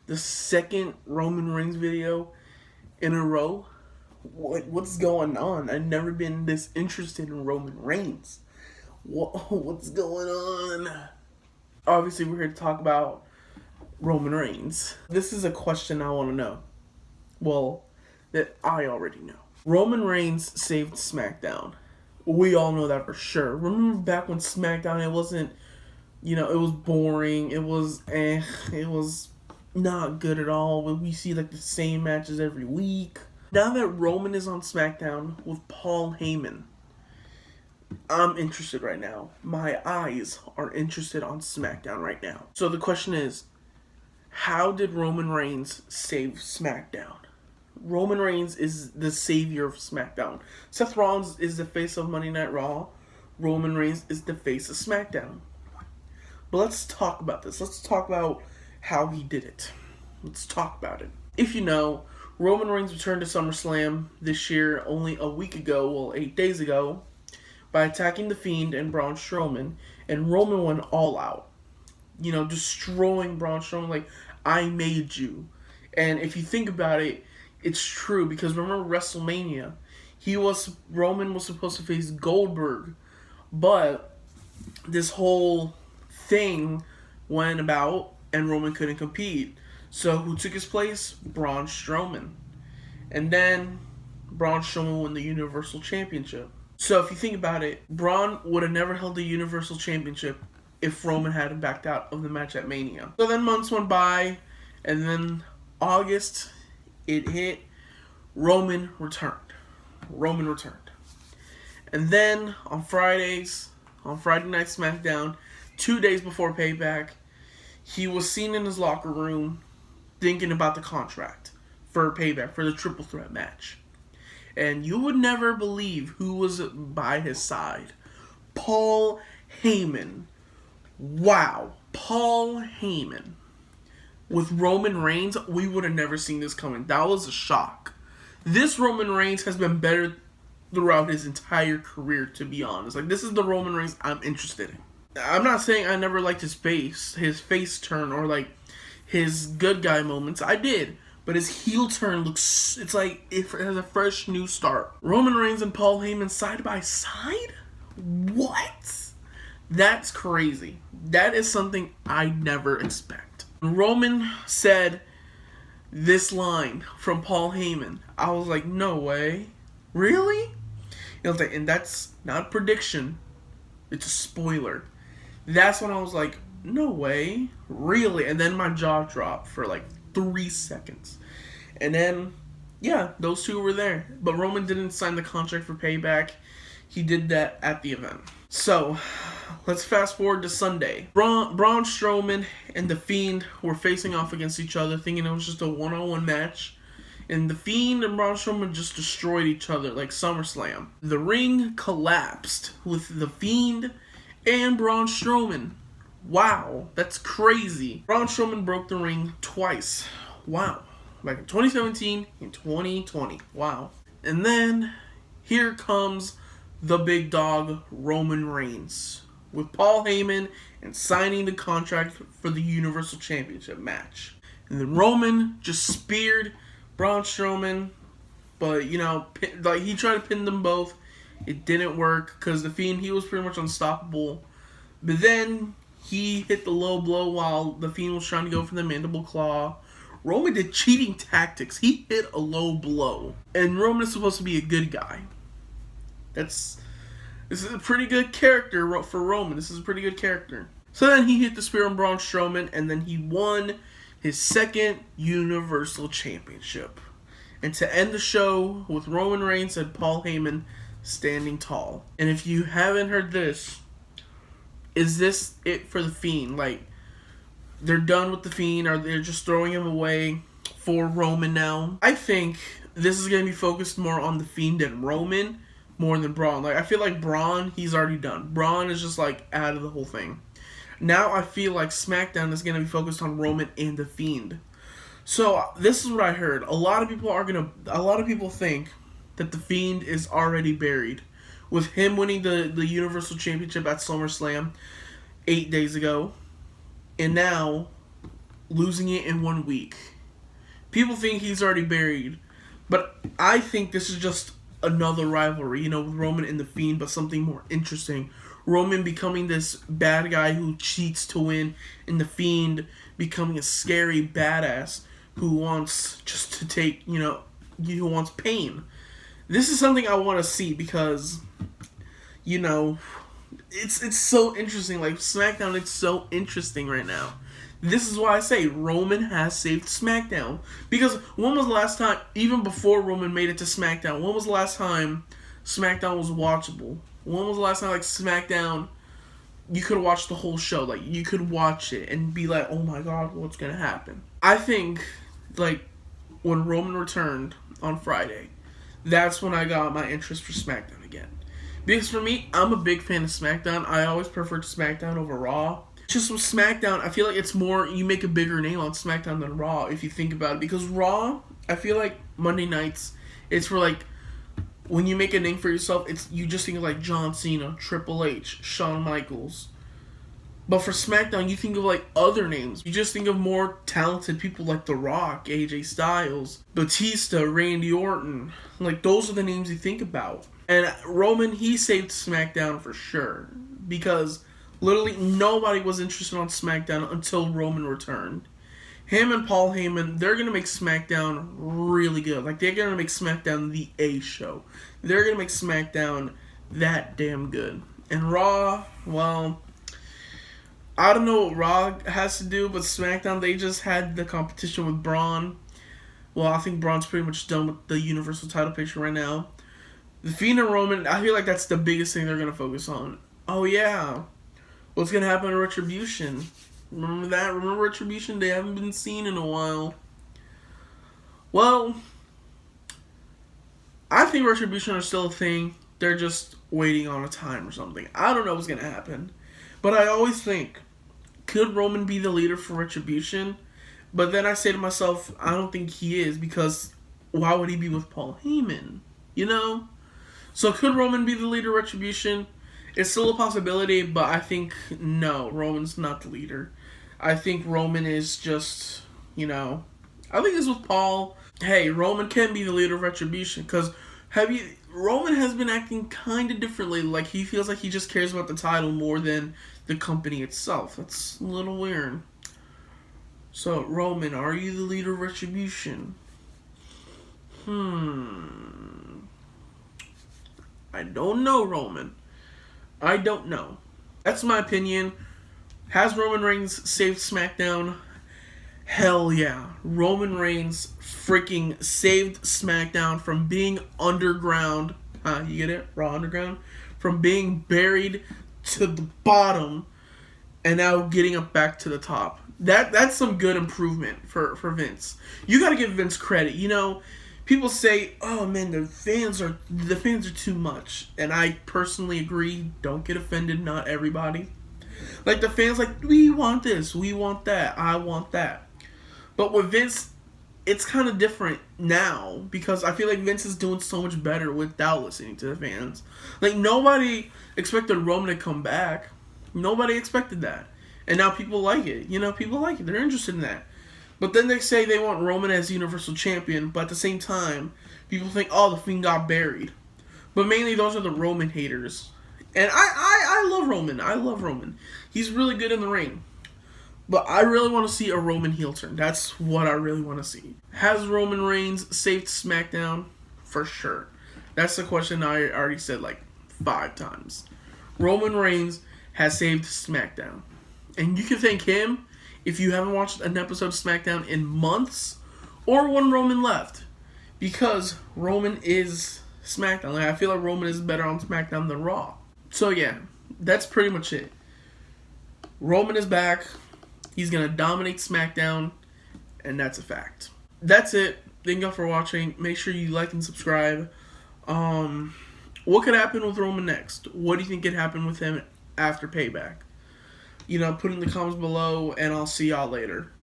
the second Roman Reigns video in a row. What's going on? I've never been this interested in Roman Reigns. What's going on? Obviously, we're here to talk about Roman Reigns. This is a question I want to know. Well, that I already know. Roman Reigns saved SmackDown. We all know that for sure. Remember back when SmackDown, it wasn't, it was boring. It was It was not good at all. We see like the same matches every week. Now that Roman is on SmackDown with Paul Heyman, I'm interested right now. My eyes are interested on SmackDown right now. So the question is, how did Roman Reigns save SmackDown? Roman Reigns is the savior of SmackDown. Seth Rollins is the face of Monday Night Raw. Roman Reigns is the face of SmackDown. But let's talk about this. Let's talk about how he did it. Let's talk about it. If you know, Roman Reigns returned to SummerSlam this year only a week ago, well, 8 days ago, by attacking the Fiend and Braun Strowman. And Roman went all out. Destroying Braun Strowman like, I made you. And if you think about it, it's true, because remember WrestleMania, Roman was supposed to face Goldberg, but this whole thing went about and Roman couldn't compete. So who took his place? Braun Strowman. And then Braun Strowman won the Universal Championship. So if you think about it, Braun would have never held the Universal Championship if Roman hadn't backed out of the match at Mania. So then months went by, and then August, it hit. Roman returned. And then on Friday Night SmackDown, 2 days before Payback, he was seen in his locker room thinking about the contract for Payback, for the triple threat match. And you would never believe who was by his side. Paul Heyman. Wow. Paul Heyman. With Roman Reigns, we would have never seen this coming. That was a shock. This Roman Reigns has been better throughout his entire career, to be honest. Like, this is the Roman Reigns I'm interested in. I'm not saying I never liked his face turn, or like his good guy moments. I did. But his heel turn it's like it has a fresh new start. Roman Reigns and Paul Heyman side by side? What? That's crazy. That is something I never expect. Roman said this line from Paul Heyman. I was like, no way. Really? And that's not a prediction. It's a spoiler. That's when I was like, no way. Really? And then my jaw dropped for like 3 seconds. And then, yeah, those two were there. But Roman didn't sign the contract for Payback. He did that at the event. So, let's fast forward to Sunday. Braun Strowman and The Fiend were facing off against each other, thinking it was just a one-on-one match. And The Fiend and Braun Strowman just destroyed each other like SummerSlam. The ring collapsed with The Fiend and Braun Strowman. Wow, that's crazy. Braun Strowman broke the ring twice. Wow. Back in 2017 and 2020. Wow. And then here comes the big dog, Roman Reigns, with Paul Heyman and signing the contract for the Universal Championship match. And then Roman just speared Braun Strowman, but he tried to pin them both. It didn't work because The Fiend, he was pretty much unstoppable. But then he hit the low blow while The Fiend was trying to go for the mandible claw. Roman did cheating tactics. He hit a low blow. And Roman is supposed to be a good guy. This is a pretty good character for Roman. This is a pretty good character. So then he hit the spear on Braun Strowman, and then he won his second Universal Championship. And to end the show with Roman Reigns and Paul Heyman standing tall. And if you haven't heard this, is this it for The Fiend? Like, they're done with The Fiend, or they're just throwing him away for Roman now? I think this is going to be focused more on The Fiend and Roman more than Braun. Like, I feel like Braun, he's already done. Braun is just like out of the whole thing. Now I feel like SmackDown is going to be focused on Roman and The Fiend. So this is what I heard. A lot of people think that The Fiend is already buried, with him winning the Universal Championship at SummerSlam 8 days ago. And now losing it in 1 week. People think he's already buried, but I think this is just another rivalry, with Roman and the Fiend, but something more interesting. Roman becoming this bad guy who cheats to win, and the Fiend becoming a scary badass who wants just to take, who wants pain. This is something I want to see because, it's so interesting. Like, SmackDown, it's so interesting right now. This is why I say Roman has saved SmackDown. Because when was the last time, even before Roman made it to SmackDown, when was the last time SmackDown was watchable? When was the last time, SmackDown, you could watch the whole show? You could watch it and be like, oh my god, what's going to happen? I think, when Roman returned on Friday, that's when I got my interest for SmackDown again. Because for me, I'm a big fan of SmackDown. I always preferred SmackDown over Raw. Just with SmackDown, I feel like it's more, you make a bigger name on SmackDown than Raw, if you think about it. Because Raw, I feel like Monday nights, it's for when you make a name for yourself, you just think of John Cena, Triple H, Shawn Michaels. But for SmackDown, you think of other names. You just think of more talented people like The Rock, AJ Styles, Batista, Randy Orton. Those are the names you think about. And Roman, he saved SmackDown for sure. Because literally nobody was interested on SmackDown until Roman returned. Him and Paul Heyman, they're going to make SmackDown really good. They're going to make SmackDown the A show. They're going to make SmackDown that damn good. And Raw, well, I don't know what Raw has to do, but SmackDown, they just had the competition with Braun. Well, I think Braun's pretty much done with the Universal title picture right now. The Fiend and Roman, I feel like that's the biggest thing they're going to focus on. Oh, yeah. What's going to happen to Retribution? Remember that? Remember Retribution? They haven't been seen in a while. Well, I think Retribution are still a thing. They're just waiting on a time or something. I don't know what's going to happen. But I always think, could Roman be the leader for Retribution? But then I say to myself, I don't think he is, because why would he be with Paul Heyman? So could Roman be the leader of Retribution? It's still a possibility, but I think, no, Roman's not the leader. I think Roman is just, I think it's with Paul. Hey, Roman can be the leader of Retribution, because Roman has been acting kind of differently. He feels like he just cares about the title more than the company itself. That's a little weird. So, Roman, are you the leader of Retribution? I don't know, Roman. I don't know. That's my opinion. Has Roman Reigns saved SmackDown? Hell yeah. Roman Reigns freaking saved SmackDown from being underground. You get it? Raw Underground? From being buried to the bottom and now getting up back to the top. That's some good improvement for Vince. You gotta give Vince credit. People say, oh man, the fans are too much. And I personally agree. Don't get offended, not everybody. The fans we want this, we want that, I want that. But with Vince, it's kind of different now, because I feel like Vince is doing so much better without listening to the fans. Nobody expected Roman to come back. Nobody expected that. And now people like it. People like it. They're interested in that. But then they say they want Roman as Universal Champion, but at the same time, people think, oh, the Fiend got buried. But mainly those are the Roman haters. And I love Roman. I love Roman. He's really good in the ring. But I really want to see a Roman heel turn. That's what I really want to see. Has Roman Reigns saved SmackDown? For sure. That's the question I already said 5 times. Roman Reigns has saved SmackDown. And you can thank him if you haven't watched an episode of SmackDown in months, or when Roman left. Because Roman is SmackDown. I feel like Roman is better on SmackDown than Raw. So yeah, that's pretty much it. Roman is back. He's going to dominate SmackDown. And that's a fact. That's it. Thank y'all for watching. Make sure you like and subscribe. What could happen with Roman next? What do you think could happen with him after Payback? Put in the comments below, and I'll see y'all later.